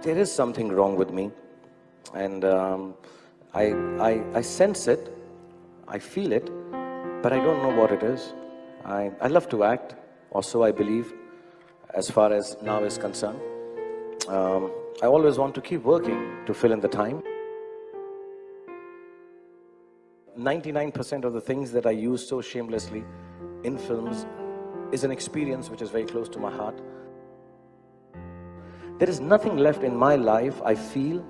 there is something wrong with me, and I sense it, I feel it, but I don't know what it is. I love to act, or so I believe, as far as now is concerned. I always want to keep working to fill in the time. 99% of the things that I use so shamelessly in films is an experience which is very close to my heart. There is nothing left in my life, I feel,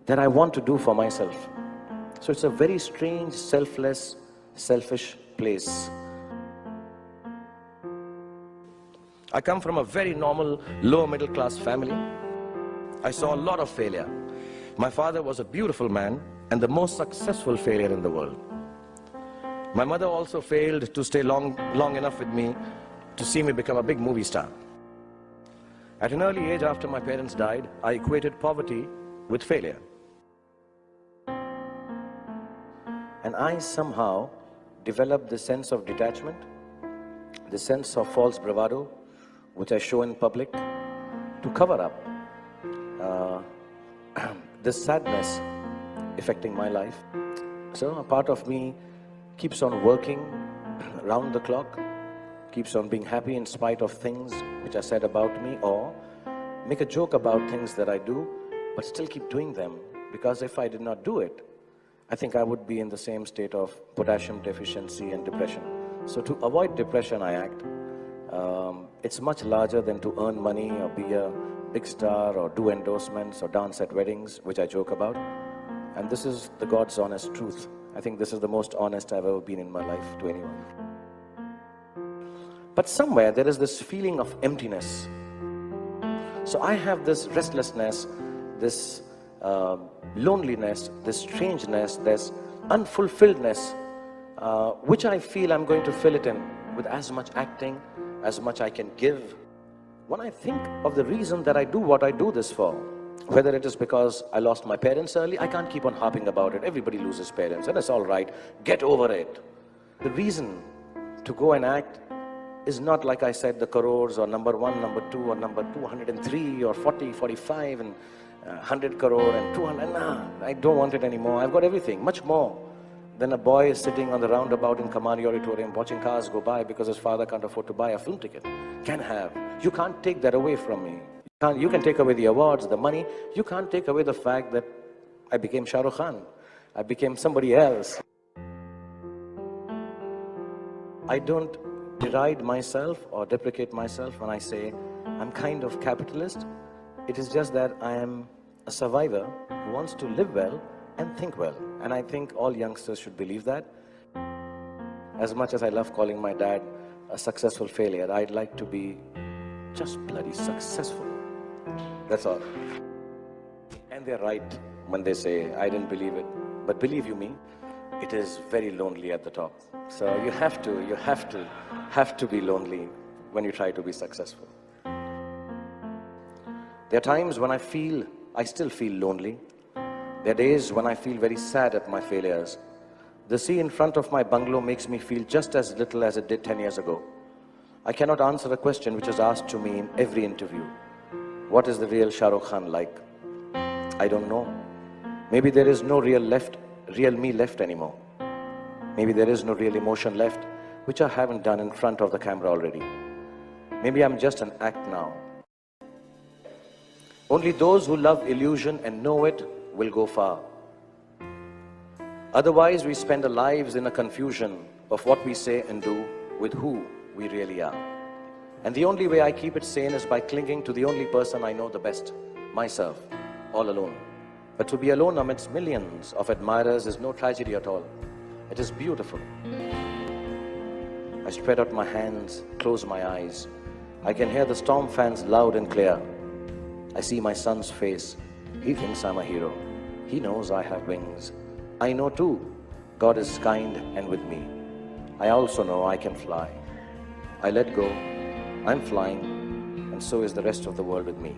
that I want to do for myself. So it's a very strange, selfless, selfish place. I come from a very normal, lower middle class family. I saw a lot of failure. My father was a beautiful man and the most successful failure in the world. My mother also failed to stay long enough with me to see me become a big movie star. At an early age, after my parents died, I equated poverty with failure. And I somehow developed this sense of detachment, this sense of false bravado, which I show in public to cover up this sadness affecting my life. So a part of me keeps on working round the clock, keeps on being happy in spite of things which are said about me, or make a joke about things that I do, but still keep doing them, because if I did not do it, I think I would be in the same state of potassium deficiency and depression. So to avoid depression, I act. It's much larger than to earn money or be a big star or do endorsements or dance at weddings, which I joke about. And this is the God's honest truth. I think this is the most honest I've ever been in my life to anyone. But somewhere there is this feeling of emptiness. So I have this restlessness, this loneliness, this strangeness, this unfulfilledness, which I feel I'm going to fill it in with as much acting, as much I can give. When I think of the reason that I do what I do this for, whether it is because I lost my parents early, I can't keep on harping about it. Everybody loses parents and it's all right. Get over it. The reason to go and act is not, like I said, the crores or number 1, number 2 or number 203 or 40, 45 and 100 crore and 200. Nah, I don't want it anymore. I've got everything, much more than a boy is sitting on the roundabout in Kamari Auditorium watching cars go by because his father can't afford to buy a film ticket. Can have. You can't take that away from me. You can take away the awards, the money. You can't take away the fact that I became Shahrukh Khan. I became somebody else. I don't deride myself or deprecate myself when I say I'm kind of capitalist. It is just that I am a survivor who wants to live well and think well. And I think all youngsters should believe that. As much as I love calling my dad a successful failure, I'd like to be just bloody successful. That's all. And they're right when they say, I didn't believe it. But believe you me, it is very lonely at the top. So you have to be lonely when you try to be successful. There are times when I still feel lonely. There are days when I feel very sad at my failures. The sea in front of my bungalow makes me feel just as little as it did 10 years ago. I cannot answer a question which is asked to me in every interview. What is the real Shahrukh Khan like? I don't know. Maybe there is no real me left anymore. Maybe there is no real emotion left, which I haven't done in front of the camera already. Maybe I'm just an act now. Only those who love illusion and know it will go far. Otherwise, we spend our lives in a confusion of what we say and do with who we really are. And the only way I keep it sane is by clinging to the only person I know the best, myself, all alone. But to be alone amidst millions of admirers is no tragedy at all. It is beautiful. I spread out my hands, close my eyes. I can hear the storm fans loud and clear. I see my son's face. He thinks I'm a hero. He knows I have wings. I know too, God is kind and with me. I also know I can fly. I let go, I'm flying, and so is the rest of the world with me.